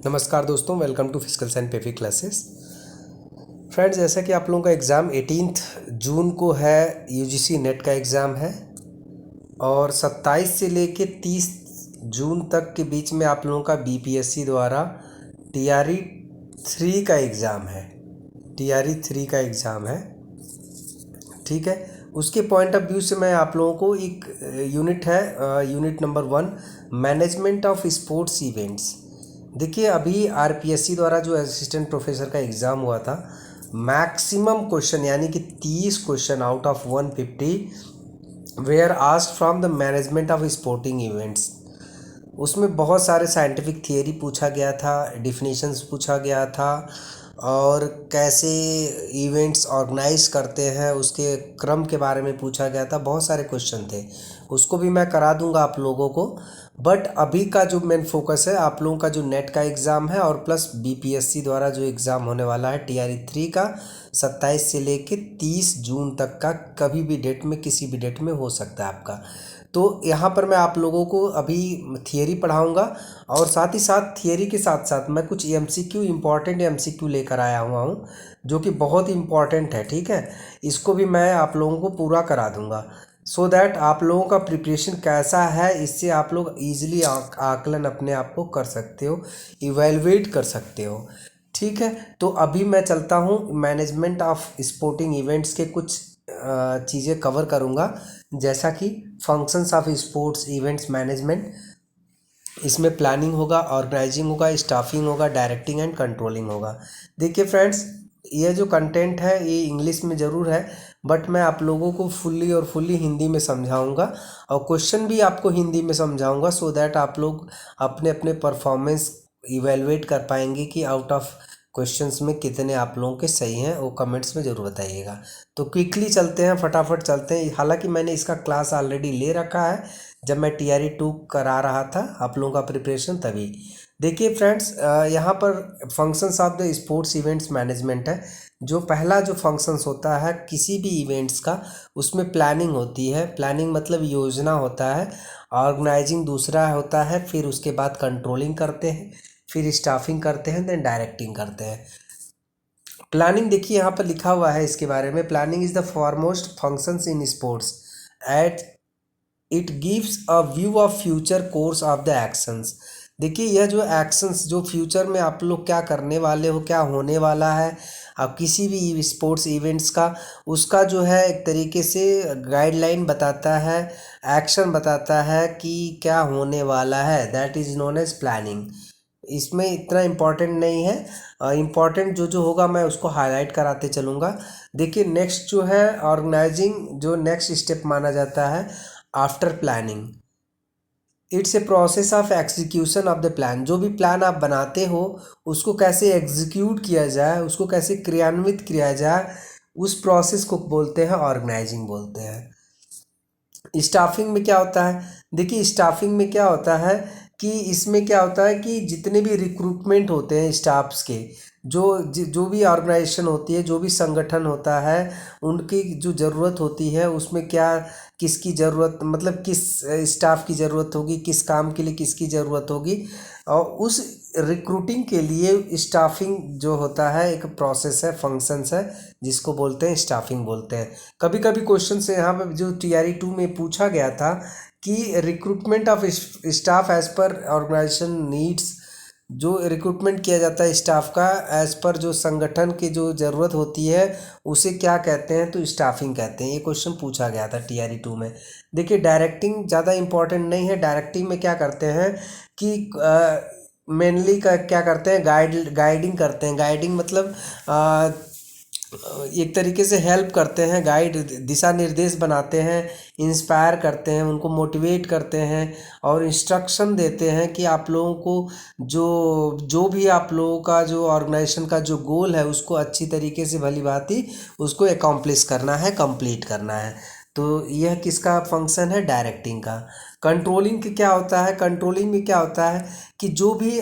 नमस्कार दोस्तों, welcome to physical science पेफी क्लासेस। फ्रेंड्स, जैसा कि आप लोगों का एग्ज़ाम 18 जून को है, यूजीसी नेट का एग्ज़ाम है और 27 से लेके 30 जून तक के बीच में आप लोगों का बीपीएससी द्वारा टीआरई 3 का एग्ज़ाम है। टीआरई 3 का एग्ज़ाम है, ठीक है। उसके पॉइंट ऑफ व्यू से मैं आप लोगों को एक यूनिट है, unit number 1, management of sports events. देखिए, अभी आरपीएससी द्वारा जो असिस्टेंट प्रोफेसर का एग्ज़ाम हुआ था, मैक्सिमम क्वेश्चन यानी कि 30 question out of 150 were asked from the management of sporting events. उसमें बहुत सारे साइंटिफिक थियरी पूछा गया था, डिफिनीशंस पूछा गया था और कैसे इवेंट्स ऑर्गेनाइज करते हैं उसके क्रम के बारे में पूछा गया था। बहुत सारे क्वेश्चन थे, उसको भी मैं करा दूंगा आप लोगों को। बट अभी का जो मेन फोकस है आप लोगों का जो नेट का एग्ज़ाम है और प्लस बीपीएससी द्वारा जो एग्ज़ाम होने वाला है टीआरई 3 का 27 से लेके 30 जून तक का, कभी भी डेट में किसी भी डेट में हो सकता है आपका। तो यहाँ पर मैं आप लोगों को अभी थियरी पढ़ाऊँगा और साथ ही साथ थियरी के साथ साथ मैं कुछ एमसीक्यू, इम्पॉर्टेंट एमसीक्यू लेकर आया हुआ हूँ जो कि बहुत ही इम्पॉर्टेंट है, ठीक है। इसको भी मैं आप लोगों को पूरा करा दूँगा सो दैट आप लोगों का प्रिपरेशन कैसा है, इससे आप लोग ईजिली आकलन अपने आप को कर सकते हो, इवेलुएट कर सकते हो, ठीक है। तो अभी मैं चलता हूँ, मैनेजमेंट ऑफ स्पोर्टिंग इवेंट्स के कुछ चीज़ें कवर करूँगा, जैसा कि functions of sports events management. इसमें प्लानिंग होगा, ऑर्गेनाइजिंग होगा, स्टाफिंग होगा, डायरेक्टिंग एंड कंट्रोलिंग होगा। देखिए फ्रेंड्स, ये जो कंटेंट है ये इंग्लिश में ज़रूर है, बट मैं आप लोगों को फुल्ली हिंदी में समझाऊंगा और क्वेश्चन भी आपको हिंदी में समझाऊंगा सो दैट आप लोग अपने अपने परफॉर्मेंस इवेलुएट कर पाएंगे कि आउट ऑफ क्वेश्चंस में कितने आप लोगों के सही हैं, वो कमेंट्स में ज़रूर बताइएगा। तो क्विकली चलते हैं, फटाफट चलते हैं। हालांकि मैंने इसका क्लास ऑलरेडी ले रखा है जब मैं टीआरई 2 करा रहा था आप लोगों का प्रिपरेशन, तभी। देखिए फ्रेंड्स, यहाँ पर functions of the sports events management है। जो पहला जो फंक्शंस होता है किसी भी इवेंट्स का, उसमें प्लानिंग होती है। प्लानिंग मतलब योजना होता है। ऑर्गेनाइजिंग दूसरा होता है, फिर उसके बाद कंट्रोलिंग करते हैं, फिर स्टाफिंग करते हैं, देन डायरेक्टिंग करते हैं। प्लानिंग देखिए यहाँ पर लिखा हुआ है इसके बारे में, planning is the foremost functions in sports at it gives a view of future course of the actions. देखिए, यह जो एक्शंस, जो फ्यूचर में आप लोग क्या करने वाले हो, क्या होने वाला है, अब किसी भी स्पोर्ट्स इवेंट्स का, उसका जो है एक तरीके से गाइडलाइन बताता है, एक्शन बताता है कि क्या होने वाला है। That is known as planning. इसमें इतना इम्पॉर्टेंट नहीं है, इम्पॉर्टेंट जो जो होगा मैं उसको हाईलाइट कराते चलूँगा। देखिए नेक्स्ट जो है ऑर्गेनाइजिंग, जो नेक्स्ट स्टेप माना जाता है after planning. It's a process of execution of the plan. जो भी प्लान आप बनाते हो उसको कैसे एग्जीक्यूट किया जाए, उसको कैसे क्रियान्वित किया जाए, उस प्रोसेस को बोलते हैं ऑर्गेनाइजिंग बोलते हैं। स्टाफिंग में क्या होता है, देखिए स्टाफिंग में क्या होता है कि इसमें क्या होता है कि जितने भी रिक्रूटमेंट होते हैं स्टाफ्स के, जो भी ऑर्गेनाइजेशन होती है, जो भी संगठन होता है, उनकी जो ज़रूरत होती है उसमें क्या, किसकी ज़रूरत, मतलब किस स्टाफ की ज़रूरत होगी, किस काम के लिए किसकी ज़रूरत होगी, और उस रिक्रूटिंग के लिए स्टाफिंग जो होता है एक प्रोसेस है, फंक्शंस है, जिसको बोलते हैं स्टाफिंग बोलते हैं। कभी कभी क्वेश्चन से यहाँ पे जो टीआरई 2 में पूछा गया था कि recruitment of staff as per organisation needs, जो रिक्रूटमेंट किया जाता है स्टाफ का एज पर जो संगठन की जो ज़रूरत होती है उसे क्या कहते हैं, तो स्टाफिंग कहते हैं। ये क्वेश्चन पूछा गया था टीआरई 2 में। देखिए डायरेक्टिंग ज़्यादा इंपॉर्टेंट नहीं है। डायरेक्टिंग में क्या करते हैं कि मेनली क्या करते हैं, गाइडिंग करते हैं। गाइडिंग मतलब एक तरीके से हेल्प करते हैं, गाइड, दिशा निर्देश बनाते हैं, इंस्पायर करते हैं, उनको मोटिवेट करते हैं और इंस्ट्रक्शन देते हैं कि आप लोगों को जो भी आप लोगों का जो ऑर्गेनाइजेशन का जो गोल है उसको अच्छी तरीके से भली भांति उसको एकम्प्लिश करना है, कंप्लीट करना है। तो यह किसका फंक्शन है, डायरेक्टिंग का। कंट्रोलिंग क्या होता है, कंट्रोलिंग में क्या होता है कि जो भी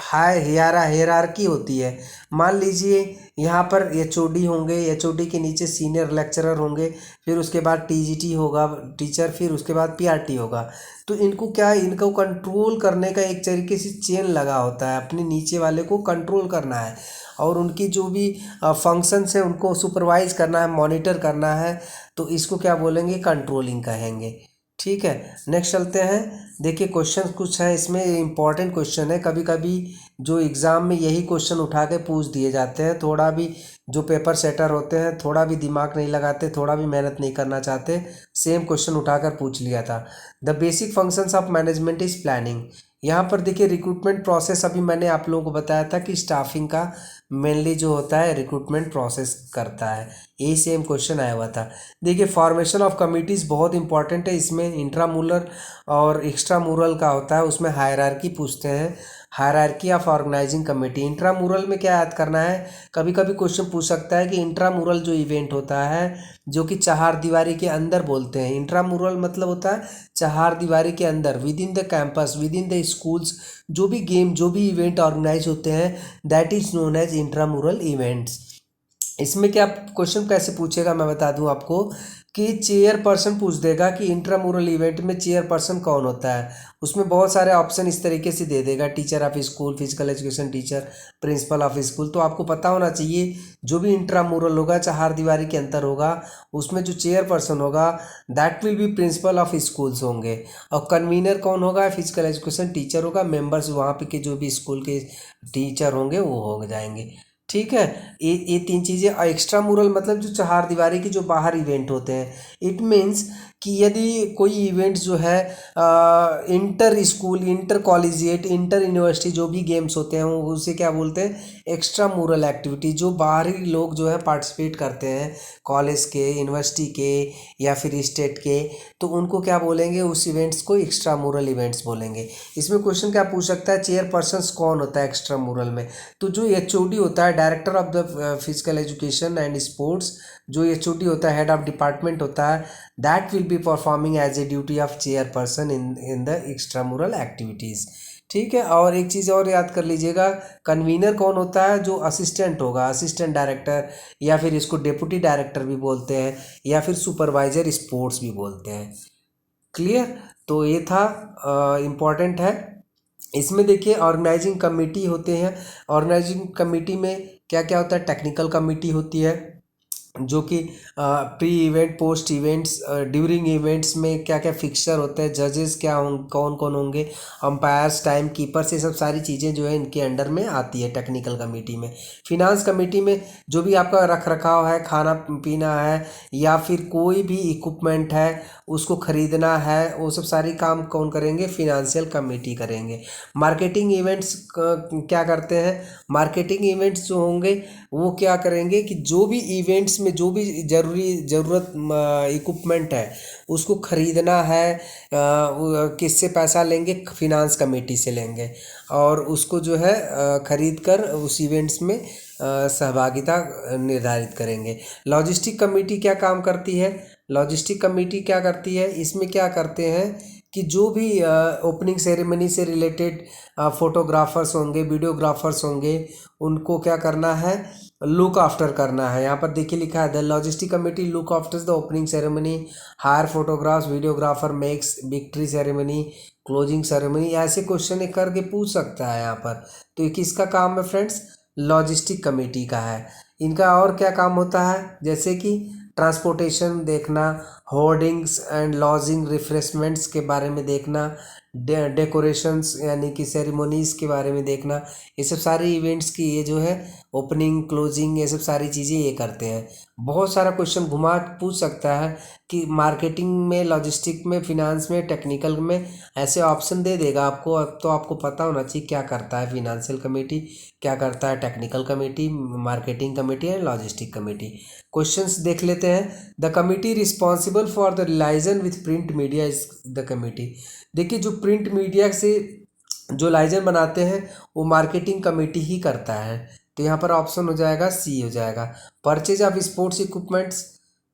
हाई हेयरार्की होती है, मान लीजिए यहाँ पर एचओडी होंगे, एचओडी के नीचे सीनियर लेक्चरर होंगे, फिर उसके बाद टीजीटी होगा टीचर, फिर उसके बाद पीआरटी होगा। तो इनको क्या है, इनको कंट्रोल करने का एक तरीके से चेन लगा होता है, अपने नीचे वाले को कंट्रोल करना है और उनकी जो भी फंक्शंस है उनको सुपरवाइज करना है, मॉनिटर करना है। तो इसको क्या बोलेंगे, कंट्रोलिंग कहेंगे। ठीक है, नेक्स्ट चलते हैं। देखिए क्वेश्चन कुछ है इसमें, इंपॉर्टेंट क्वेश्चन है, कभी कभी जो एग्ज़ाम में यही क्वेश्चन उठा के पूछ दिए जाते हैं। थोड़ा भी जो पेपर सेटर होते हैं थोड़ा भी दिमाग नहीं लगाते, थोड़ा भी मेहनत नहीं करना चाहते, सेम क्वेश्चन उठाकर पूछ लिया था। The basic functions of management is planning. यहाँ पर देखिए रिक्रूटमेंट प्रोसेस, अभी मैंने आप लोगों को बताया था कि स्टाफिंग का मेनली जो होता है रिक्रूटमेंट प्रोसेस करता है, यही सेम क्वेश्चन आया हुआ था। देखिए फॉर्मेशन ऑफ कमिटीज़ बहुत इंपॉर्टेंट है, इसमें इंट्रामुरल और एक्स्ट्रामुरल का होता है, उसमें हायरार्की पूछते हैं, hierarchy of organising committee. Intramural में क्या याद करना है, कभी कभी क्वेश्चन पूछ सकता है कि इंट्रामुरल जो इवेंट होता है जो कि चार दीवारी के अंदर बोलते हैं, इंट्रामुरल मतलब होता है चार दीवारी के अंदर, within the campus, within the schools, जो भी गेम जो भी इवेंट ऑर्गेनाइज होते हैं that is known as intramural events. इसमें क्या क्वेश्चन कैसे पूछेगा मैं बता दूं आपको कि चेयर पर्सन पूछ देगा कि इंट्रामुरल इवेंट में चेयर पर्सन कौन होता है। उसमें बहुत सारे ऑप्शन इस तरीके से दे देगा, teacher of school, physical education teacher, principle of school. तो आपको पता होना चाहिए जो भी इंट्रामुरल होगा, चार दीवारी के अंदर होगा, उसमें जो चेयर पर्सन होगा that will B principle of schools होंगे, और कन्वीनर कौन होगा, फिजिकल एजुकेशन टीचर होगा, मेंबर्स वहाँ पे के जो भी स्कूल के टीचर होंगे वो हो जाएंगे। ठीक है, ये तीन चीज़ें। एक्स्ट्रा मुरल मतलब जो चार दीवारी की जो बाहर इवेंट होते हैं, इट मीन्स कि यदि कोई इवेंट्स जो है inter school, inter collegiate, inter university जो भी गेम्स होते हैं वो उसे क्या बोलते हैं, एक्स्ट्रा मुरल एक्टिविटी, जो बाहरी लोग जो है पार्टिसिपेट करते हैं कॉलेज के, यूनिवर्सिटी के या फिर स्टेट के, तो उनको क्या बोलेंगे, उस इवेंट्स को एक्स्ट्रा मुरल इवेंट्स बोलेंगे। इसमें क्वेश्चन क्या पूछ सकता है, चेयर पर्सन कौन होता है एक्स्ट्रा मुरल में, तो जो एचओडी होता है, director of the physical education and sports, जो एचओडी होता है, हेड ऑफ डिपार्टमेंट होता है, that will be performing as a duty of chair person in the extra mural activities. ठीक है, और एक चीज़ और याद कर लीजिएगा, कन्वीनर कौन होता है, जो असिस्टेंट होगा, असिस्टेंट डायरेक्टर, या फिर इसको डेप्यूटी डायरेक्टर भी बोलते हैं, या फिर सुपरवाइजर स्पोर्ट्स भी बोलते हैं। क्लियर, तो ये था इम्पॉर्टेंट है। इसमें देखिए ऑर्गेनाइजिंग कमेटी होते हैं, ऑर्गेनाइजिंग कमेटी में क्या क्या होता है, टेक्निकल कमेटी होती है जो कि pre event, post events, during events में क्या क्या फिक्सचर होते हैं, जजेस क्या कौन कौन होंगे, अंपायर्स, टाइम कीपर्स, ये सब सारी चीज़ें जो है इनके अंडर में आती है टेक्निकल कमेटी में। फिनांस कमेटी में जो भी आपका रख रखाव है, खाना पीना है, या फिर कोई भी इक्विपमेंट है उसको खरीदना है, वो सब सारी काम कौन करेंगे, फिनेंशियल कमेटी करेंगे। मार्केटिंग इवेंट्स क्या करते हैं, मार्केटिंग इवेंट्स जो होंगे वो क्या करेंगे कि जो भी इवेंट्स में जो भी ज़रूरत इक्विपमेंट है उसको खरीदना है, किससे पैसा लेंगे, फिनांस कमेटी से लेंगे, और उसको जो है खरीद कर उस इवेंट्स में सहभागिता निर्धारित करेंगे। लॉजिस्टिक कमेटी क्या काम करती है, लॉजिस्टिक कमेटी क्या करती है, इसमें क्या करते हैं कि जो भी ओपनिंग सेरेमनी से रिलेटेड फोटोग्राफर्स होंगे, वीडियोग्राफर्स होंगे, उनको क्या करना है, लुक आफ्टर करना है। यहाँ पर देखिए लिखा है, the logistic committee look after the opening ceremony, hire photographs, videographer makes victory ceremony, closing ceremony. ऐसे क्वेश्चन करके पूछ सकता है यहाँ पर। तो ये किसका काम है फ्रेंड्स, लॉजिस्टिक कमेटी का है। इनका और क्या काम होता है, जैसे कि ट्रांसपोर्टेशन देखना, होर्डिंग्स एंड लॉजिंग रिफ्रेशमेंट्स के बारे में देखना, डेकोरेशंस यानी कि सेरेमनीज़ के बारे में देखना, ये सब सारी इवेंट्स की ये जो है ओपनिंग, क्लोजिंग, ये सब सारी चीज़ें ये करते हैं। बहुत सारा क्वेश्चन घुमा पूछ सकता है कि मार्केटिंग में, लॉजिस्टिक में, फिनांस में, टेक्निकल में, ऐसे ऑप्शन दे देगा आपको। अब तो आपको पता होना चाहिए क्या करता है फिनेंशियल कमेटी, क्या करता है technical committee, marketing committee and logistic committee. Questions देख लेते हैं। The committee responsible for the liaison with print media is the committee. देखिए जो प्रिंट मीडिया से जो लाइजन बनाते हैं वो मार्केटिंग कमेटी ही करता है। तो यहाँ पर ऑप्शन हो जाएगा सी हो जाएगा। Purchase of sports equipments,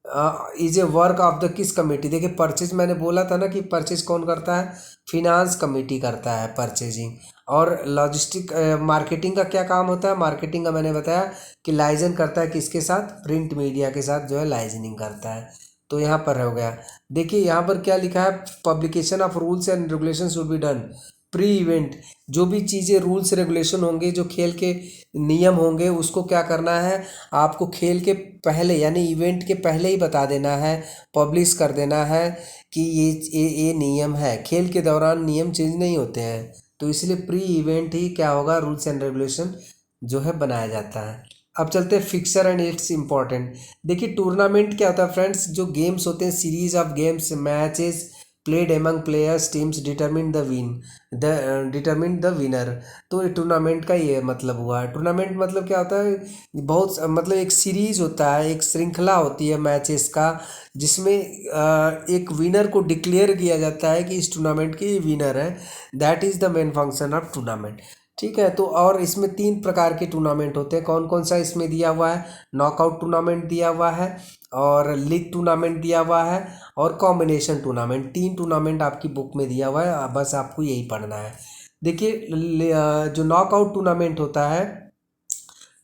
is a work of the किस कमेटी। देखिए परचेज मैंने बोला था ना कि परचेज कौन करता है, फिनांस कमेटी करता है परचेजिंग। और लॉजिस्टिक मार्केटिंग का क्या काम होता है, मार्केटिंग का मैंने बताया कि लाइजन करता है किसके साथ, प्रिंट मीडिया के साथ जो है लाइजनिंग करता है। तो यहाँ पर हो गया। देखिए यहाँ पर क्या लिखा है, publication of rules and regulation should be done pre event. जो भी चीज़ें रूल्स रेगुलेशन होंगे, जो खेल के नियम होंगे, उसको क्या करना है, आपको खेल के पहले यानी इवेंट के पहले ही बता देना है, पब्लिश कर देना है कि ये नियम है। खेल के दौरान नियम चेंज नहीं होते हैं, तो इसलिए प्री इवेंट ही क्या होगा, रूल्स एंड रेगुलेशन जो है बनाया जाता है। अब चलते हैं फिक्सर एंड इट्स इम्पॉर्टेंट। देखिए टूर्नामेंट क्या होता है फ्रेंड्स, जो गेम्स होते हैं, series of games matches played among players teams determine the winner. तो टूर्नामेंट का ये मतलब हुआ। टूर्नामेंट मतलब क्या होता है, बहुत मतलब एक सीरीज होता है, एक श्रृंखला होती है मैचेस का, जिसमें एक विनर को डिक्लेयर किया जाता है कि इस टूर्नामेंट के ये विनर है। That is the main function of tournament. ठीक है। तो और इसमें 3 प्रकार के टूर्नामेंट होते हैं। कौन कौन सा इसमें दिया हुआ है, नॉकआउट टूर्नामेंट दिया हुआ है, और लीग टूर्नामेंट दिया हुआ है, और कॉम्बिनेशन टूर्नामेंट। 3 टूर्नामेंट आपकी बुक में दिया हुआ है, बस आपको यही पढ़ना है। देखिए जो नॉकआउट टूर्नामेंट होता है,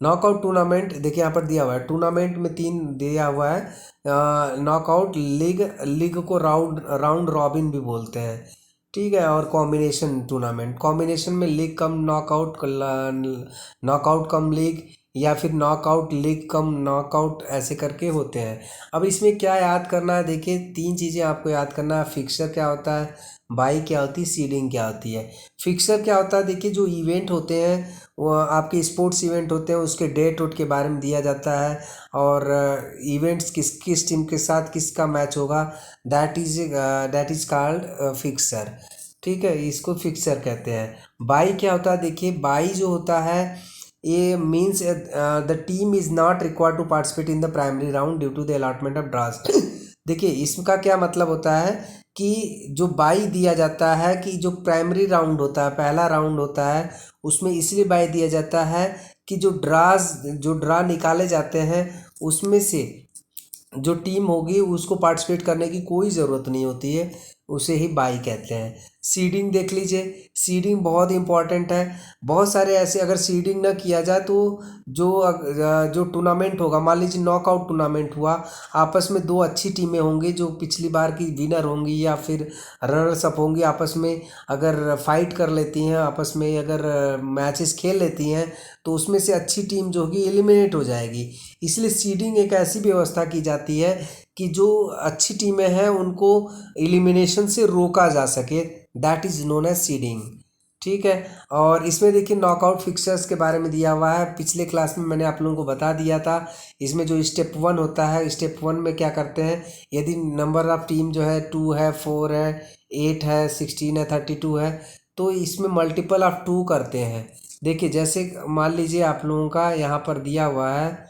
नॉकआउट टूर्नामेंट देखिए यहाँ पर दिया हुआ है, टूर्नामेंट में 3 दिया हुआ है। नॉकआउट लीग, लीग को राउंड राउंड रॉबिन भी बोलते हैं। ठीक है। और कॉम्बिनेशन टूर्नामेंट, कॉम्बिनेशन में लीग कम नॉकआउट, नॉकआउट कम लीग, या फिर नॉकआउट लीग कम नॉकआउट, ऐसे करके होते हैं। अब इसमें क्या याद करना है, देखिए 3 चीज़ें आपको याद करना है। फिक्सर क्या होता है, बाई क्या होती है, सीडिंग क्या होती है। फिक्सर क्या होता है, देखिए जो इवेंट होते हैं, वो आपके स्पोर्ट्स इवेंट होते हैं, उसके डेट वोट के बारे में दिया जाता है, और इवेंट्स किस किस टीम के साथ किसका मैच होगा, दैट इज़ कॉल्ड फिक्सर। ठीक है, इसको फिक्सर कहते हैं। बाई क्या होता है, देखिए बाई जो होता है, ये means the team is not required to participate in the primary round due to the allotment of draws. देखिए इसका क्या मतलब होता है कि जो बाई दिया जाता है, कि जो प्राइमरी राउंड होता है, पहला राउंड होता है, उसमें इसलिए बाई दिया जाता है कि जो ड्रा निकाले जाते हैं, उसमें से जो टीम होगी उसको पार्टिसिपेट करने की कोई ज़रूरत नहीं होती है, उसे ही बाई कहते हैं। सीडिंग देख लीजिए, सीडिंग बहुत इंपॉर्टेंट है। बहुत सारे ऐसे, अगर सीडिंग ना किया जाए तो जो टूर्नामेंट होगा, मान लीजिए नॉकआउट टूर्नामेंट हुआ, आपस में 2 अच्छी टीमें होंगी जो पिछली बार की विनर होंगी या फिर रनर्स अप होंगी, आपस में अगर फाइट कर लेती हैं, आपस में अगर मैचेस खेल लेती हैं, तो उसमें से अच्छी टीम जो होगी एलिमिनेट हो जाएगी। इसलिए सीडिंग एक ऐसी व्यवस्था की जाती है कि जो अच्छी टीमें हैं उनको एलिमिनेशन से रोका जा सके, that is known as seeding. ठीक है। और इसमें देखिए नॉकआउट फिक्सर्स के बारे में दिया हुआ है, पिछले क्लास में मैंने आप लोगों को बता दिया था। इसमें जो स्टेप 1 होता है, स्टेप 1 में क्या करते हैं, यदि नंबर ऑफ टीम जो है 2 है, 4 है, 8 है, 16 है, 32 है, तो इसमें मल्टीपल ऑफ 2 करते हैं। देखिए जैसे मान लीजिए आप लोगों का यहाँ पर दिया हुआ है,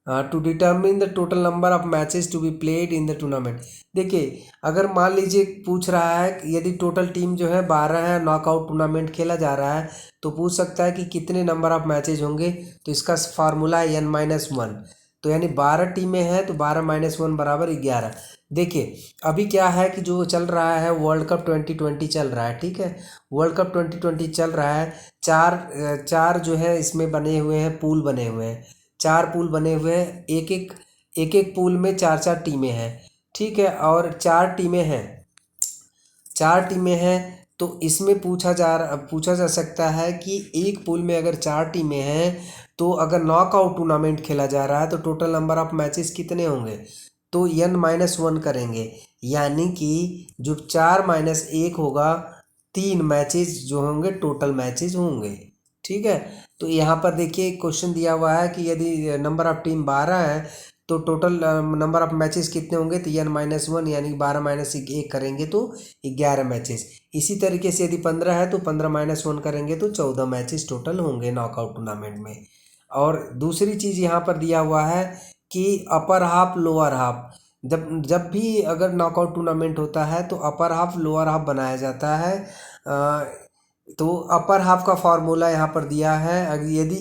to determine the total number of matches to be played in the tournament. देखिए अगर मान लीजिए पूछ रहा है कि यदि टोटल टीम जो है 12 है, नॉकआउट टूर्नामेंट खेला जा रहा है, तो पूछ सकता है कि कितने नंबर ऑफ मैचेज होंगे। तो इसका फार्मूला है n-1। तो यानी 12 टीमें हैं, तो 12 - 1 बराबर 11। देखिए अभी क्या है कि जो चल रहा है, वर्ल्ड कप 2020 चल रहा है। ठीक है, वर्ल्ड कप 2020 चल रहा है। चार जो है इसमें बने हुए हैं, पूल बने हुए हैं, 4 पूल बने हुए हैं, एक एक पूल में 4 4 टीमें हैं। ठीक है, और 4 टीमें हैं, तो इसमें पूछा जा सकता है कि एक पूल में अगर 4 टीमें हैं, तो अगर नॉकआउट टूर्नामेंट खेला जा रहा है तो टोटल नंबर ऑफ मैचेस कितने होंगे, तो n-1 करेंगे, यानी कि जो 4 - 1 होगा, 3 मैचेस जो होंगे टोटल मैचेस होंगे। ठीक है। तो यहाँ पर देखिए क्वेश्चन दिया हुआ है कि यदि नंबर ऑफ टीम 12 है, तो टोटल नंबर ऑफ मैचेस कितने होंगे, तो n-1 यानी 12 - 1 करेंगे तो 11 मैचेस। इसी तरीके से यदि 15 है तो 15 - 1 करेंगे तो 14 मैचेस टोटल होंगे नॉकआउट टूर्नामेंट में। और दूसरी चीज़ यहाँ पर दिया हुआ है कि अपर हाफ लोअर हाफ, जब जब भी अगर नॉकआउट टूर्नामेंट होता है तो अपर हाफ लोअर हाफ बनाया जाता है। तो अपर हाफ का फॉर्मूला यहाँ पर दिया है। यदि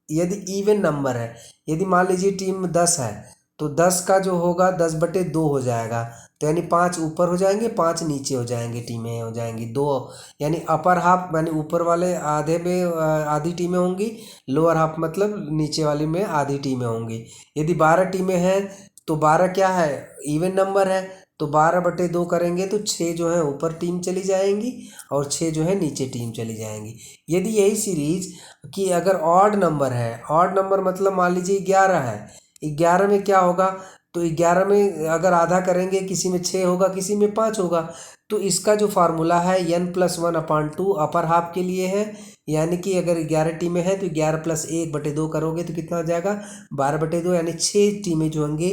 यदि इवन नंबर है, यदि मान लीजिए टीम 10 है, तो 10 का जो होगा 10/2 हो जाएगा, तो यानी 5 ऊपर हो जाएंगे 5 नीचे हो जाएंगे, टीमें हो जाएंगी दो, यानी अपर हाफ यानी ऊपर वाले आधे में आधी टीमें होंगी, लोअर हाफ मतलब नीचे वाली में आधी टीमें होंगी। यदि 12 टीमें हैं तो 12 क्या है, इवन नंबर है, तो 12/2 करेंगे तो 6 जो है ऊपर टीम चली जाएंगी और 6 जो है नीचे टीम चली जाएंगी। यदि यही सीरीज कि अगर ऑड नंबर है, ऑड नंबर मतलब मान लीजिए 11 है, 11 में क्या होगा, तो 11 में अगर आधा करेंगे, किसी में 6 होगा किसी में 5 होगा, तो इसका जो फार्मूला है n+1/2 अपर हाफ के लिए है, यानी कि अगर 11 टीमें हैं तो 11 + 1/2 करोगे तो कितना हो जाएगा 12/2, यानी 6 टीमें जो होंगी,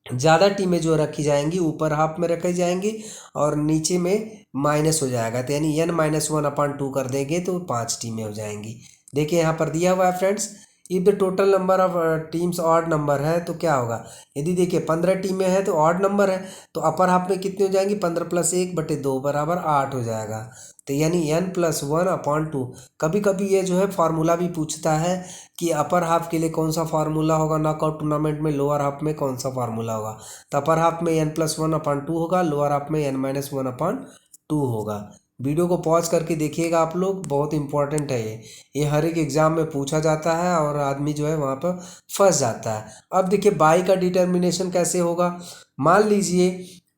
ज़्यादा टीमें जो रखी जाएंगी ऊपर हाफ में रखी जाएंगी और नीचे में माइनस हो जाएगा, तो यानी n-1/2 कर देंगे तो 5 टीमें हो जाएंगी। देखिए यहाँ पर दिया हुआ है friends, if the total number of teams odd number है तो क्या होगा, यदि देखिए 15 टीमें हैं तो ऑड नंबर है, तो अपर हाफ में कितनी हो जाएंगी 15 + 1/2 बराबर 8 हो जाएगा, तो यानी n+1/2। कभी कभी ये जो है फार्मूला भी पूछता है कि अपर हाफ के लिए कौन सा फार्मूला होगा नॉकआउट टूर्नामेंट में, लोअर हाफ में कौन सा फार्मूला होगा, तो अपर हाफ में n+1/2 होगा, लोअर हाफ में n-1/2 होगा। वीडियो को पॉज करके देखिएगा आप लोग, बहुत इंपॉर्टेंट है ये हर एक एग्ज़ाम में पूछा जाता है और आदमी जो है वहाँ पर फंस जाता है। अब देखिए बाई का डिटर्मिनेशन कैसे होगा, मान लीजिए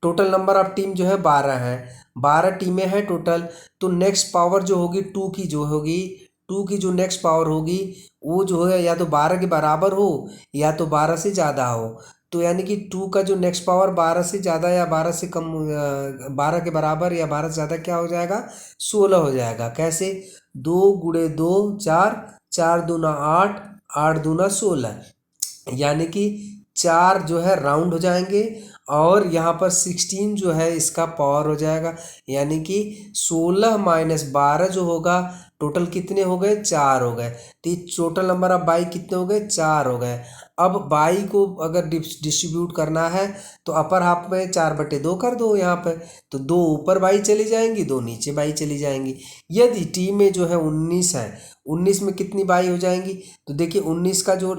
टोटल नंबर ऑफ टीम जो है 12 है, 12 टीमें हैं टोटल, तो नेक्स्ट पावर जो होगी 2 की जो होगी, 2 की जो नेक्स्ट पावर होगी वो जो है या तो 12 के बराबर हो या तो 12 से ज़्यादा हो, तो यानी कि 2 का जो नेक्स्ट पावर 12 से ज़्यादा या 12 से कम, 12 के बराबर या 12 से ज़्यादा क्या हो जाएगा 16 हो जाएगा। कैसे, 2 × 2 4, 4 दूना 8, 8 दूना 16, यानी कि 4 जो है राउंड हो जाएंगे और यहाँ पर 16 जो है इसका पावर हो जाएगा, यानी कि 16 - 12 जो होगा टोटल कितने हो गए 4 हो गए, तो टोटल नंबर ऑफ बाई कितने हो गए 4 हो गए। अब बाई को अगर डिस्ट्रीब्यूट करना है तो अपर हाफ में 4/2 कर दो यहाँ पे, तो 2 ऊपर बाई चली जाएंगी 2 नीचे बाई चली जाएंगी। यदि टीम में जो है 19 है, 19 में कितनी बाई हो जाएंगी, तो देखिए 19 का जो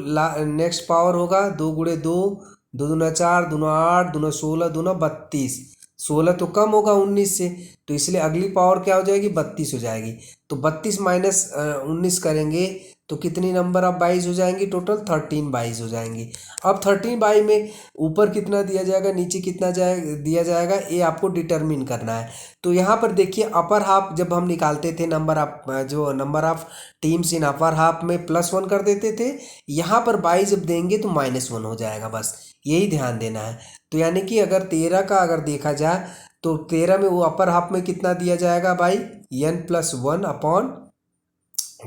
नेक्स्ट पावर होगा 2 × 2, 2 दूना 4, दूना 8, दूना 16, दूना 32, 16 तो कम होगा 19 से, तो इसलिए अगली पावर क्या हो जाएगी 32 हो जाएगी, तो 32 - 19 करेंगे तो कितनी नंबर ऑफ बाईज हो जाएंगी टोटल 13 बाईज हो जाएंगी। अब 13 बाई में ऊपर कितना दिया जाएगा नीचे कितना दिया जाएगा ये आपको डिटरमिन करना है। तो यहाँ पर देखिए अपर हाफ जब हम निकालते थे number of teams in upper half में +1 कर देते थे, यहाँ पर बाई जब देंगे तो -1 हो जाएगा, बस यही ध्यान देना है। तो यानी कि अगर 13 का अगर देखा जाए तो 13 में वो अपर हाफ में कितना दिया जाएगा बाई n+1 अपॉन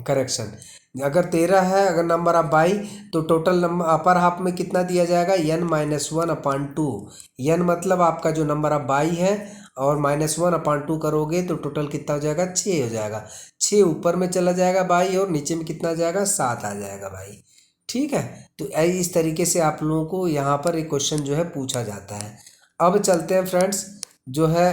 करेक्शन, अगर 13 है अगर नंबर ऑफ बाई तो टोटल नंबर अपर हाफ में कितना दिया जाएगा n-1/2, n मतलब आपका जो नंबर ऑफ बाई है और -1/2 करोगे तो टोटल कितना हो जाएगा 6 हो जाएगा, 6 ऊपर में चला जाएगा बाई और नीचे में कितना आ जाएगा 7 आ जाएगा बाई। ठीक है, तो इस तरीके से आप लोगों को यहाँ पर एक क्वेश्चन जो है पूछा जाता है। अब चलते हैं फ्रेंड्स जो है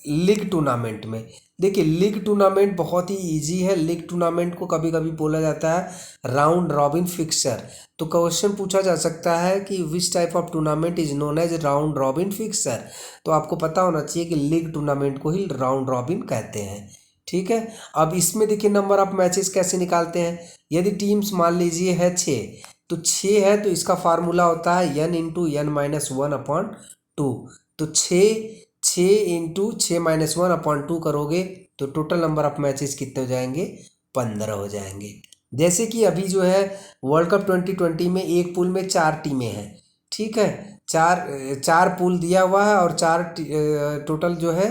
लीग टूर्नामेंट में। देखिए लीग टूर्नामेंट बहुत ही इजी है, लीग टूर्नामेंट को कभी कभी बोला जाता है राउंड रॉबिन फिक्सर। तो क्वेश्चन पूछा जा सकता है कि which type of tournament is known as round robin fixture, तो आपको पता होना चाहिए कि लीग टूर्नामेंट को ही राउंड रॉबिन कहते हैं। ठीक है, अब इसमें देखिए नंबर ऑफ मैचेस कैसे निकालते हैं, यदि टीम्स मान लीजिए है 6, तो 6 है तो इसका फार्मूला होता है n × n-1/2, तो 6 × 6-1/2 करोगे तो टोटल नंबर ऑफ मैचेस कितने हो जाएंगे 15 हो जाएंगे। जैसे कि अभी जो है वर्ल्ड कप 2020 में एक पूल में 4 टीमें हैं, ठीक है, चार पूल दिया हुआ है और 4 टोटल जो है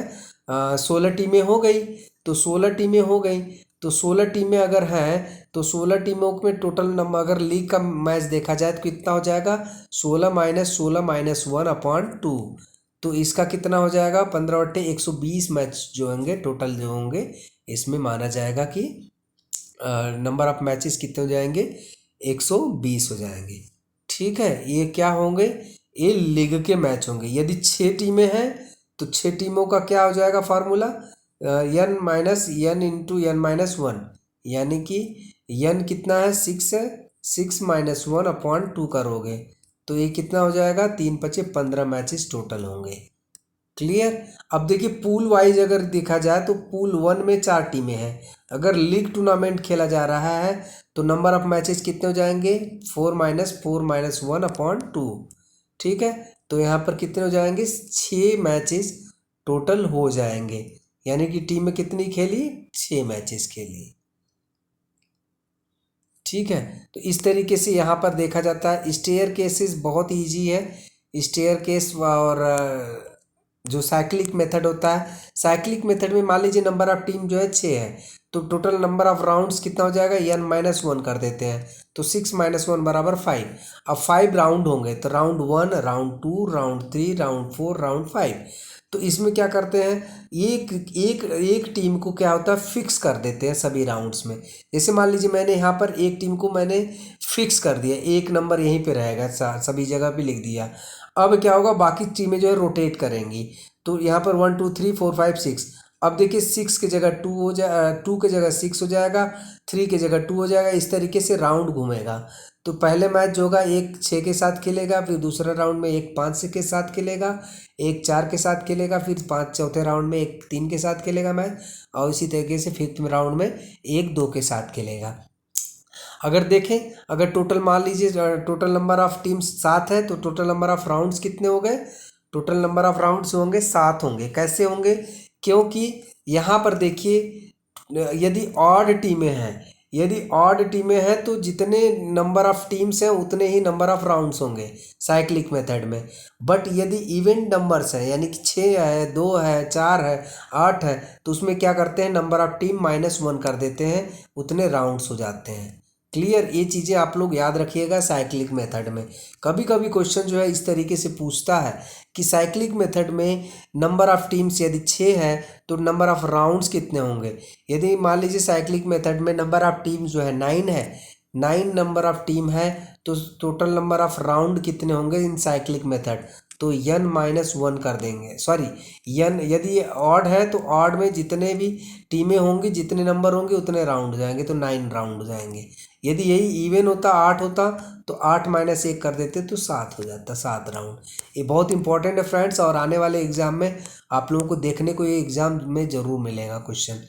16 टीमें हो गई, तो 16 टीमें हो गई, तो 16 टीमें अगर हैं तो 16 टीमों में टोटल नंबर अगर लीग का मैच देखा जाए तो कितना हो जाएगा 16 - 16 - 1/2, तो इसका कितना हो जाएगा 15/120 मैच जो होंगे टोटल जो होंगे, इसमें माना जाएगा कि नंबर ऑफ मैचेस कितने हो जाएंगे 120 हो जाएंगे। ठीक है, ये क्या होंगे ये लीग के मैच होंगे। यदि 6 टीमें हैं तो 6 टीमों का क्या हो जाएगा फार्मूला n - n × n-1, यानी कि n कितना है 6 है, 6 - 1/2 करोगे तो ये कितना हो जाएगा, 3×5 = 15 मैचेस टोटल होंगे। क्लियर। अब देखिए पूल वाइज अगर देखा जाए तो पूल 1 में 4 टीमें हैं। अगर लीग टूर्नामेंट खेला जा रहा है तो नंबर ऑफ मैचेस कितने हो जाएंगे, 4 - 4 - 1/2। ठीक है, तो यहाँ पर कितने हो जाएंगे, 6 मैचेस टोटल हो जाएंगे। यानी कि टीम में कितनी खेली, 6 मैचेस खेली। ठीक है, तो इस तरीके से यहाँ पर देखा जाता है। स्टेयर केसेस बहुत ईजी है। स्टेयर केस और जो साइक्लिक मेथड होता है, साइक्लिक मेथड में मान लीजिए नंबर ऑफ टीम जो है 6 है, तो टोटल नंबर ऑफ राउंड्स कितना हो जाएगा, n-1 कर देते हैं, तो 6 - 1 = 5। अब 5 राउंड होंगे, तो round 1, round 2, round 3, round 4, round 5। तो इसमें क्या करते हैं, एक एक एक टीम को क्या होता है, फिक्स कर देते हैं सभी राउंड्स में। जैसे मान लीजिए मैंने यहाँ पर एक टीम को मैंने फिक्स कर दिया, एक नंबर यहीं पे रहेगा, सभी जगह पे लिख दिया। अब क्या होगा, बाकी टीमें जो है रोटेट करेंगी। तो यहाँ पर 1 2 3 4 5 6। अब देखिए 6 की जगह 2 हो जाए, 2 की जगह 6 हो जाएगा, 3 की जगह 2 हो जाएगा। इस तरीके से राउंड घूमेगा। तो पहले मैच जो होगा एक 6 के साथ खेलेगा, फिर दूसरे राउंड में एक 5 के साथ खेलेगा, एक 4 के साथ खेलेगा, फिर 5 चौथे राउंड में एक 3 के साथ खेलेगा मैच, और इसी तरीके से फिफ्थ राउंड में एक 2 के साथ खेलेगा। अगर देखें, अगर टोटल मान लीजिए टोटल नंबर ऑफ टीम्स 7 है, तो टोटल नंबर ऑफ राउंड्स कितने हो गए, टोटल नंबर ऑफ राउंड्स होंगे 7 होंगे। कैसे होंगे, क्योंकि यहाँ पर देखिए यदि ऑड टीमें हैं तो जितने नंबर ऑफ टीम्स हैं उतने ही नंबर ऑफ राउंड्स होंगे साइक्लिक मेथड में। बट यदि इवेंट नंबर्स हैं, यानी कि 6 है, 2 है, 4 है, 8 है, तो उसमें क्या करते हैं, नंबर ऑफ टीम -1 कर देते हैं, उतने राउंड्स हो जाते हैं। क्लियर, ये चीज़ें आप लोग याद रखिएगा साइक्लिक मेथड में। कभी कभी क्वेश्चन जो है इस तरीके से पूछता है कि साइक्लिक मेथड में नंबर ऑफ टीम्स यदि 6 है तो नंबर ऑफ राउंड्स कितने होंगे। यदि मान लीजिए साइक्लिक मेथड में नंबर ऑफ टीम्स जो है 9 है, 9 नंबर ऑफ टीम है, तो टोटल नंबर ऑफ राउंड कितने होंगे इन साइक्लिक मेथड, तो n-1 कर देंगे। सॉरी, यदि ये ऑड है तो ऑड में जितने भी टीमें होंगी, जितने नंबर होंगे उतने राउंड हो जाएंगे, तो 9 राउंड हो जाएंगे। यदि यही इवन होता, 8 होता, तो 8 - 1 कर देते तो 7 हो जाता, 7 राउंड। ये बहुत इंपॉर्टेंट है फ्रेंड्स, और आने वाले एग्जाम में आप लोगों को देखने को ये एग्जाम में ज़रूर मिलेगा क्वेश्चन।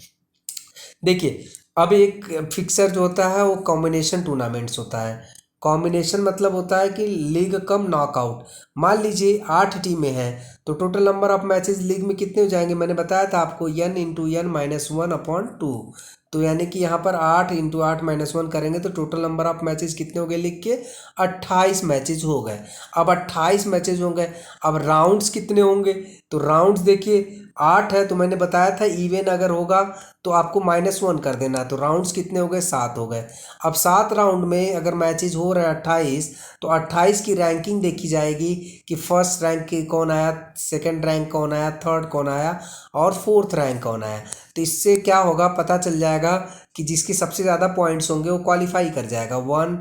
देखिए, अब एक फिक्सर जो होता है वो कॉम्बिनेशन टूर्नामेंट्स होता है। कॉम्बिनेशन मतलब होता है कि लीग कम नॉकआउट। मान लीजिए 8 टीमें हैं, तो total number of matches league में कितने हो जाएंगे, मैंने बताया था आपको, n×n-1/2। तो यानी कि यहाँ पर 8 × 8 - 1 करेंगे तो टोटल नंबर ऑफ मैचेस कितने हो गए लिख के, 28 मैचेज हो गए। अब 28 मैचेज हो गए, अब राउंड्स कितने होंगे, तो राउंड्स देखिए 8 है, तो मैंने बताया था इवन अगर होगा तो आपको -1 कर देना, तो राउंड्स कितने हो गए, 7 हो गए। अब 7 राउंड में अगर मैचेज हो रहे हैं 28, तो 28 की रैंकिंग देखी जाएगी कि फर्स्ट रैंक की कौन आया, सेकंड रैंक कौन आया, थर्ड कौन आया, और फोर्थ रैंक कौन आया। तो इससे क्या होगा, पता चल जाएगा कि जिसके सबसे ज़्यादा पॉइंट्स होंगे वो क्वालिफाई कर जाएगा। 1,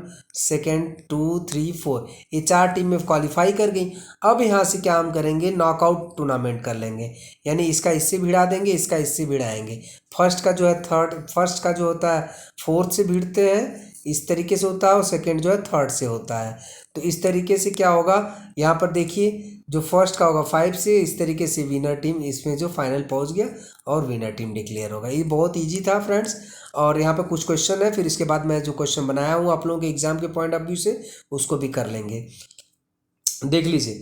2, 3, 4, ये 4 टीम में क्वालिफाई कर गई। अब यहाँ से क्या हम करेंगे, नॉकआउट टूर्नामेंट कर लेंगे, यानी इसका इससे भिड़ा देंगे, इसका इससे भिड़ाएंगे। फर्स्ट का जो है फर्स्ट का जो होता है फोर्थ से भिड़ते हैं, इस तरीके से होता है, और सेकेंड जो है थर्ड से होता है। तो इस तरीके से क्या होगा, यहाँ पर देखिए जो फर्स्ट का होगा 5 से, इस तरीके से विनर टीम इसमें जो फाइनल पहुँच गया और विनर टीम डिक्लेयर होगा। ये बहुत इजी था फ्रेंड्स, और यहाँ पे कुछ क्वेश्चन है, फिर इसके बाद मैं जो क्वेश्चन बनाया हूँ आप लोगों के एग्जाम के पॉइंट ऑफ व्यू से उसको भी कर लेंगे। देख लीजिए,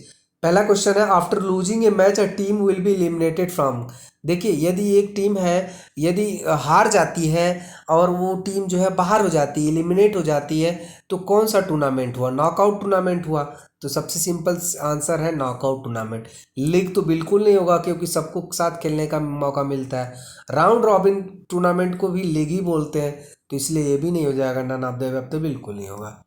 पहला क्वेश्चन है, after losing A match a team will be eliminated from. देखिए, यदि एक टीम है, यदि हार जाती है और वो टीम जो है बाहर हो जाती है, एलिमिनेट हो जाती है, तो कौन सा टूर्नामेंट हुआ, नॉकआउट टूर्नामेंट हुआ। तो सबसे सिंपल आंसर है नॉकआउट टूर्नामेंट। लीग तो बिल्कुल नहीं होगा क्योंकि सबको साथ खेलने का मौका मिलता है। राउंड रॉबिन टूर्नामेंट को भी लीग ही बोलते हैं, तो इसलिए ये भी नहीं हो जाएगा, नन ऑफ द अबव तो बिल्कुल नहीं होगा।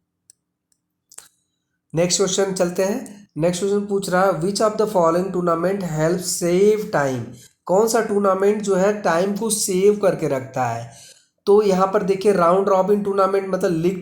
नेक्स्ट क्वेश्चन चलते हैं। नेक्स्ट क्वेश्चन पूछ रहा है, which of the following tournament help save time. कौन सा टूर्नामेंट जो है टाइम को सेव करके रखता है। तो यहाँ पर देखिए, राउंड रॉबिन टूर्नामेंट मतलब लीग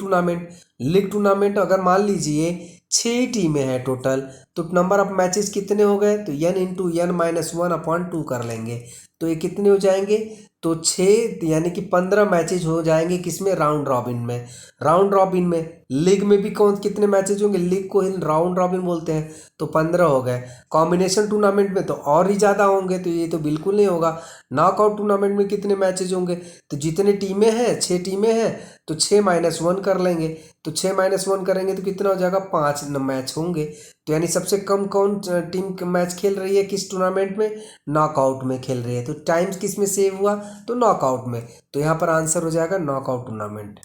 टूर्नामेंट अगर मान लीजिए 6 टीमें हैं टोटल, तो नंबर ऑफ मैचेस कितने हो गए, तो n × n - 1/2 कर लेंगे। तो ये कितने हो जाएंगे, तो 6 यानी कि 15 मैचेज हो जाएंगे किसमें, राउंड रॉबिन में। राउंड रॉबिन में लीग में भी कौन कितने मैचेज होंगे, लीग को ही राउंड रॉबिन बोलते हैं, तो 15 हो गए। कॉम्बिनेशन टूर्नामेंट में तो और ही ज़्यादा होंगे, तो ये तो बिल्कुल नहीं होगा। नॉकआउट टूर्नामेंट में कितने मैचेज होंगे, तो जितने टीमें हैं 6 टीमें हैं तो 6 - 1 कर लेंगे, तो 6 - 1 करेंगे तो कितना हो जाएगा, 5 मैच होंगे। तो यानी सबसे कम कौन टीम मैच खेल रही है किस टूर्नामेंट में, नॉकआउट में खेल रही है। तो टाइम्स किस में सेव हुआ, तो नॉकआउट में। तो यहाँ पर आंसर हो जाएगा नॉकआउट टूर्नामेंट।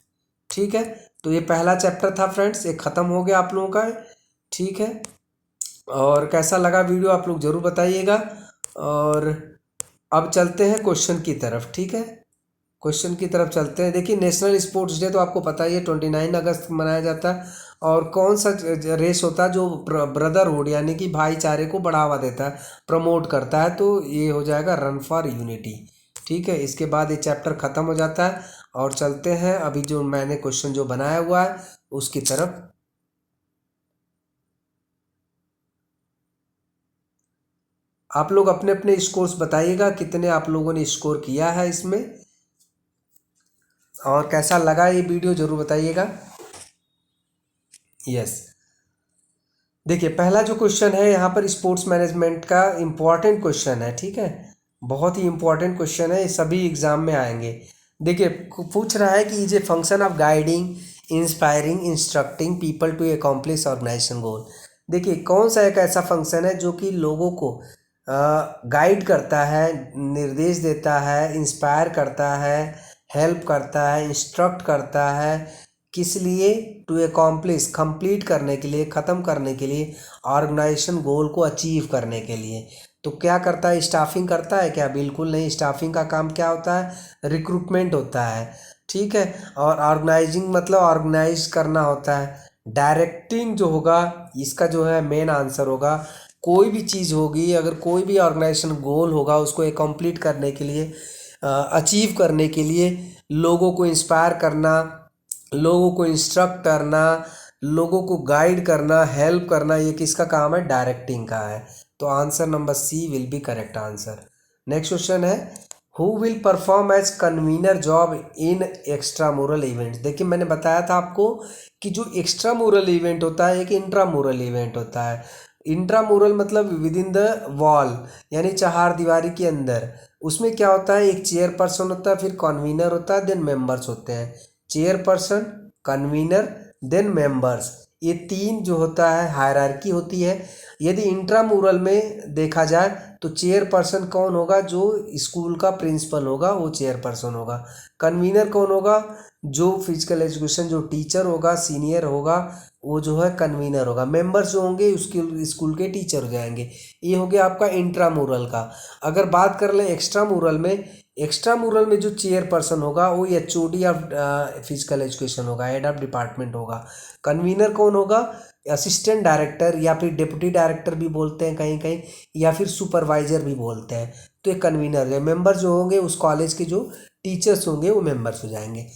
ठीक है, तो ये पहला चैप्टर था फ्रेंड्स, ये ख़त्म हो गया आप लोगों का। ठीक है, और कैसा लगा वीडियो आप लोग ज़रूर बताइएगा। और अब चलते हैं क्वेश्चन की तरफ। ठीक है, क्वेश्चन की तरफ चलते हैं। देखिए, नेशनल स्पोर्ट्स डे तो आपको पता ही है 29 अगस्त को मनाया जाता है। और कौन सा रेस होता है जो ब्रदरहुड यानी कि भाईचारे को बढ़ावा देता है, प्रमोट करता है, तो ये हो जाएगा रन फॉर यूनिटी। ठीक है, इसके बाद ये चैप्टर ख़त्म हो जाता है और चलते हैं अभी जो मैंने क्वेश्चन जो बनाया हुआ है उसकी तरफ। आप लोग अपने अपने स्कोर्स बताइएगा, कितने आप लोगों ने स्कोर किया है इसमें, और कैसा लगा ये वीडियो ज़रूर बताइएगा। यस, देखिए पहला जो क्वेश्चन है यहाँ पर स्पोर्ट्स मैनेजमेंट का इम्पॉर्टेंट क्वेश्चन है। ठीक है, बहुत ही इम्पॉर्टेंट क्वेश्चन है, ये सभी एग्जाम में आएंगे। देखिए, पूछ रहा है कि is a function of guiding, inspiring, instructing people to accomplish organisation goal. देखिए, कौन सा एक ऐसा फंक्शन है जो कि लोगों को गाइड करता है, निर्देश देता है, इंस्पायर करता है, हेल्प करता है, इंस्ट्रक्ट करता है, किस लिए, टू अकॉम्प्लिश, कंप्लीट करने के लिए, ख़त्म करने के लिए, ऑर्गेनाइजेशन गोल को अचीव करने के लिए। तो क्या करता है, स्टाफिंग करता है क्या, बिल्कुल नहीं। स्टाफिंग का काम क्या होता है, रिक्रूटमेंट होता है। ठीक है, और ऑर्गेनाइजिंग मतलब ऑर्गेनाइज करना होता है। डायरेक्टिंग जो होगा इसका जो है मेन आंसर होगा। कोई भी चीज़ होगी, अगर कोई भी ऑर्गेनाइजेशन गोल होगा उसको कंप्लीट करने के लिए, अचीव करने के लिए लोगों को इंस्पायर करना, लोगों को इंस्ट्रक्ट करना, लोगों को गाइड करना, हेल्प करना, ये किसका काम है, डायरेक्टिंग का है। तो answer number C will be correct answer. Next question है, who will perform as convener job in extra mural events. देखिए, मैंने बताया था आपको कि जो एक्स्ट्रा मुरल इवेंट होता है एक इंट्रा मुरल इवेंट होता है। इंट्रा मुरल मतलब विद इन द वॉल, यानी चार दीवारी के अंदर। उसमें क्या होता है, एक चेयरपर्सन होता है, फिर कन्वीनर होता है, देन मेंबर्स होते हैं। चेयरपर्सन, कन्वीनर, देन मेंबर्स, ये तीन जो होता है हायरार्की होती है। यदि इंट्रामुरल में देखा जाए तो चेयरपर्सन कौन होगा, जो स्कूल का प्रिंसिपल होगा वो चेयरपर्सन होगा। कन्वीनर कौन होगा, जो फिजिकल एजुकेशन जो टीचर होगा, सीनियर होगा, वो जो है कन्वीनर होगा। मेंबर्स जो होंगे उसके स्कूल के टीचर हो जाएंगे। ये हो गया आपका इंट्रामुरल का। अगर बात कर लें एक्स्ट्रा मुरल में, एक्स्ट्रा मुरल में जो चेयरपर्सन होगा वो HOD ऑफ फिजिकल एजुकेशन होगा, हेड ऑफ डिपार्टमेंट होगा। कन्वीनर कौन होगा, असिस्टेंट डायरेक्टर या फिर डिप्टी डायरेक्टर भी बोलते हैं कहीं कहीं, या फिर सुपरवाइजर भी बोलते हैं। तो ये कन्वीनर है। मेंबर जो होंगे उस कॉलेज के जो टीचर्स होंगे वो मेंबर्स हो जाएंगे।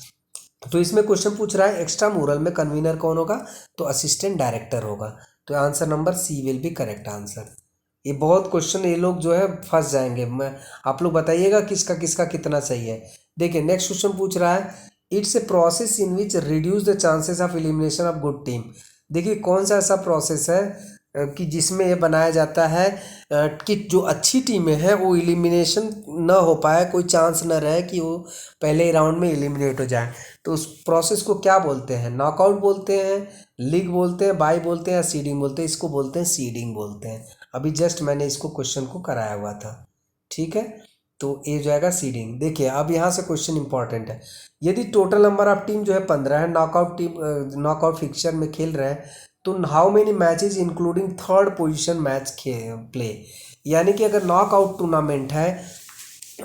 तो इसमें क्वेश्चन पूछ रहा है एक्स्ट्रा मुरल में कन्वीनर कौन होगा, तो असिस्टेंट डायरेक्टर होगा। तो answer number C will be correct answer. ये बहुत क्वेश्चन ये लोग जो है फंस जाएंगे। मैं आप लोग बताइएगा किसका किसका कितना सही है। देखिए, नेक्स्ट क्वेश्चन पूछ रहा है, it's a process in which reduce the chances of elimination of good team. देखिए, कौन सा ऐसा प्रोसेस है कि जिसमें ये बनाया जाता है कि जो अच्छी टीमें हैं वो एलिमिनेशन न हो पाए, कोई चांस न रहे कि वो पहले राउंड में एलिमिनेट हो जाए। तो उस प्रोसेस को क्या बोलते हैं, नॉकआउट बोलते हैं, लीग बोलते हैं, बाई बोलते हैं, या सीडिंग बोलते हैं। इसको बोलते हैं सीडिंग बोलते हैं। अभी जस्ट मैंने इसको क्वेश्चन को कराया हुआ था। ठीक है, तो ये जाएगा सीडिंग। देखिए, अब यहाँ से क्वेश्चन इंपॉर्टेंट है। यदि टोटल नंबर ऑफ टीम जो है 15 है, नॉकआउट टीम नॉकआउट फिक्चर में खेल रहे हैं, तो how many matches including third position match play, यानी कि अगर नॉकआउट टूर्नामेंट है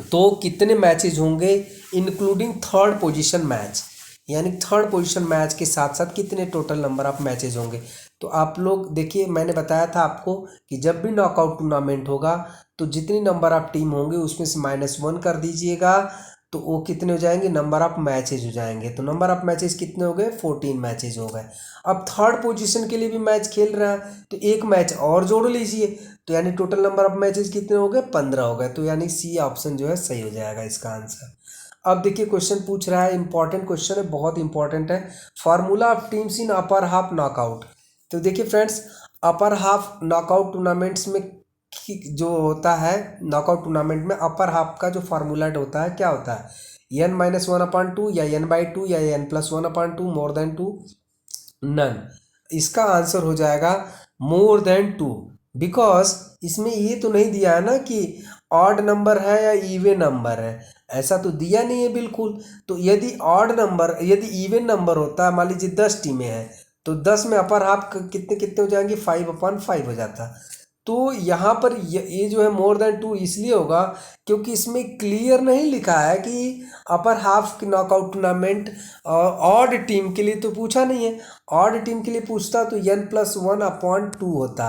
तो कितने मैचेज होंगे इंक्लूडिंग थर्ड पोजीशन मैच, यानी थर्ड पोजीशन मैच के साथ साथ कितने टोटल नंबर ऑफ मैचेज होंगे। तो आप लोग देखिए, मैंने बताया था आपको कि जब भी नॉकआउट टूर्नामेंट होगा तो जितनी नंबर ऑफ टीम होंगे उसमें से -1 कर दीजिएगा, तो वो कितने हो जाएंगे, नंबर ऑफ मैचेज हो जाएंगे। तो नंबर ऑफ मैचेज कितने हो गए, 14 मैचेज हो गए। अब थर्ड पोजीशन के लिए भी मैच खेल रहा है तो एक मैच और जोड़ लीजिए, तो यानी टोटल नंबर ऑफ मैचेज कितने हो गए, 15 हो गए। तो यानी सी ऑप्शन जो है सही हो जाएगा इसका आंसर। अब देखिए क्वेश्चन पूछ रहा है, इंपॉर्टेंट क्वेश्चन है, बहुत इंपॉर्टेंट है। Formula of teams in upper half knockout. तो देखिए friends, upper half knockout tournaments में जो होता है, नॉकआउट टूर्नामेंट में अपर हाफ का जो फार्मूला होता है क्या होता है, n-1/2 या n/2 या n+1/2 मोर देन 2 नन। इसका आंसर हो जाएगा मोर देन 2, बिकॉज इसमें ये तो नहीं दिया है ना कि ऑड नंबर है या इवन नंबर है, ऐसा तो दिया नहीं है बिल्कुल। तो यदि ऑड नंबर, यदि इवन नंबर होता, मान लीजिए 10 टीमें हैं तो 10 में अपर हाफ कितने कितने हो जाएंगे, 5/5 हो जाता। तो यहाँ पर ये जो है मोर देन 2 इसलिए होगा क्योंकि इसमें क्लियर नहीं लिखा है कि अपर हाफ की नॉकआउट टूर्नामेंट ऑड टीम के लिए तो पूछा नहीं है। ऑड टीम के लिए पूछता तो n+1/2 होता,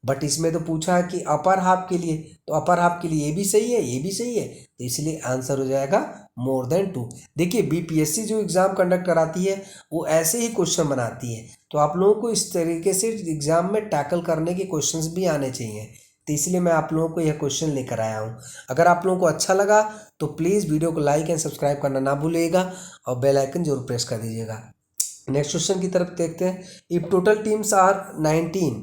बट इसमें तो पूछा है कि अपर हाफ के लिए, तो अपर हाफ के लिए ये भी सही है, ये भी सही है, तो इसलिए आंसर हो जाएगा मोर देन 2। देखिए बीपीएससी जो एग्ज़ाम कंडक्ट कराती है वो ऐसे ही क्वेश्चन बनाती है, तो आप लोगों को इस तरीके से एग्ज़ाम में टैकल करने के क्वेश्चंस भी आने चाहिए, तो इसलिए मैं आप लोगों को यह क्वेश्चन लेकर आया हूँ। अगर आप लोगों को अच्छा लगा तो प्लीज़ वीडियो को लाइक एंड सब्सक्राइब करना ना भूलिएगा और बेल आइकन जरूर प्रेस कर दीजिएगा। नेक्स्ट क्वेश्चन की तरफ देखते हैं। इफ टोटल टीम्स आर 19,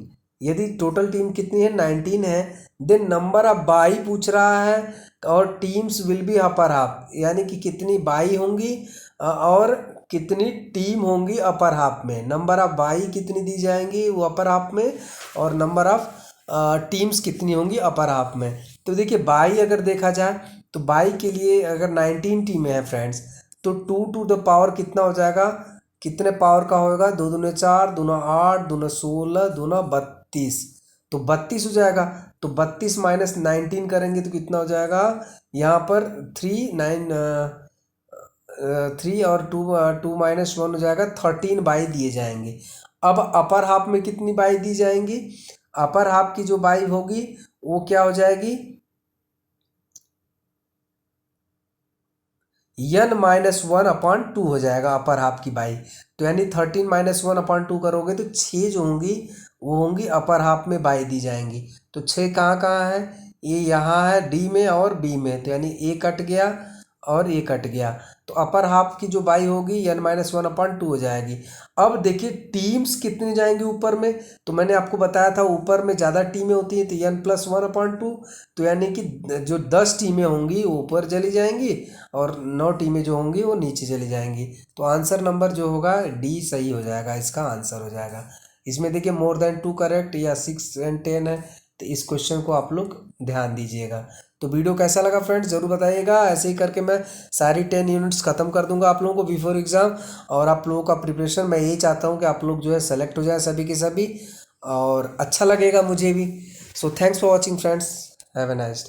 यदि टोटल टीम कितनी है, 19 है, देन नंबर ऑफ बाई पूछ रहा है और teams will be upper half, यानी कि कितनी बाई होंगी और कितनी टीम होंगी अपर हाफ में। नंबर ऑफ बाई कितनी दी जाएंगी वो अपर हाफ में, और नंबर ऑफ टीम्स कितनी होंगी अपर हाफ में। तो देखिए बाई अगर देखा जाए तो बाई के लिए अगर 19 टीमें हैं फ्रेंड्स, तो 2 टू द पावर कितना हो जाएगा, कितने पावर का होगा, 2 दूने 4, 2 8, 2 16, 2 32, तो 32 हो जाएगा। तो 32 माइनस 19 करेंगे तो कितना हो जाएगा, यहाँ पर 3 और 2 माइनस 1 हो जाएगा, 13 बाई दिए जाएंगे। अब अपर हाफ में कितनी बाई दी जाएंगी, अपर हाफ की जो बाई होगी वो क्या हो जाएगी, n-1/2 हो जाएगा अपर हाफ की बाई। तो यानी 13-1/2 करोगे तो 6 जो होंगी वो होंगी अपर हाफ में बाई दी जाएंगी। तो 6 कहाँ कहाँ है, ये यहाँ है डी में और बी में, तो यानी ए कट गया और ये कट गया, तो अपर हाफ की जो बाई होगी n-1/2 हो जाएगी। अब देखिए टीम्स कितनी जाएंगी ऊपर में, तो मैंने आपको बताया था ऊपर में ज़्यादा टीमें होती हैं तो n+1/2, तो यानी कि जो 10 टीमें होंगी वो ऊपर चली जाएंगी और 9 टीमें जो होंगी वो नीचे चली जाएंगी। तो आंसर नंबर जो होगा डी सही हो जाएगा, इसका आंसर हो जाएगा। इसमें देखिए मोर देन 2 करेक्ट या 6 एंड 10 है, तो इस क्वेश्चन को आप लोग ध्यान दीजिएगा। तो वीडियो कैसा लगा फ्रेंड्स ज़रूर बताइएगा। ऐसे ही करके मैं सारी 10 यूनिट्स ख़त्म कर दूंगा आप लोगों को बिफोर एग्ज़ाम, और आप लोगों का प्रिपरेशन मैं यही चाहता हूं कि आप लोग जो है सेलेक्ट हो जाए सभी के सभी, और अच्छा लगेगा मुझे भी। So thanks for watching friends, have a nice day.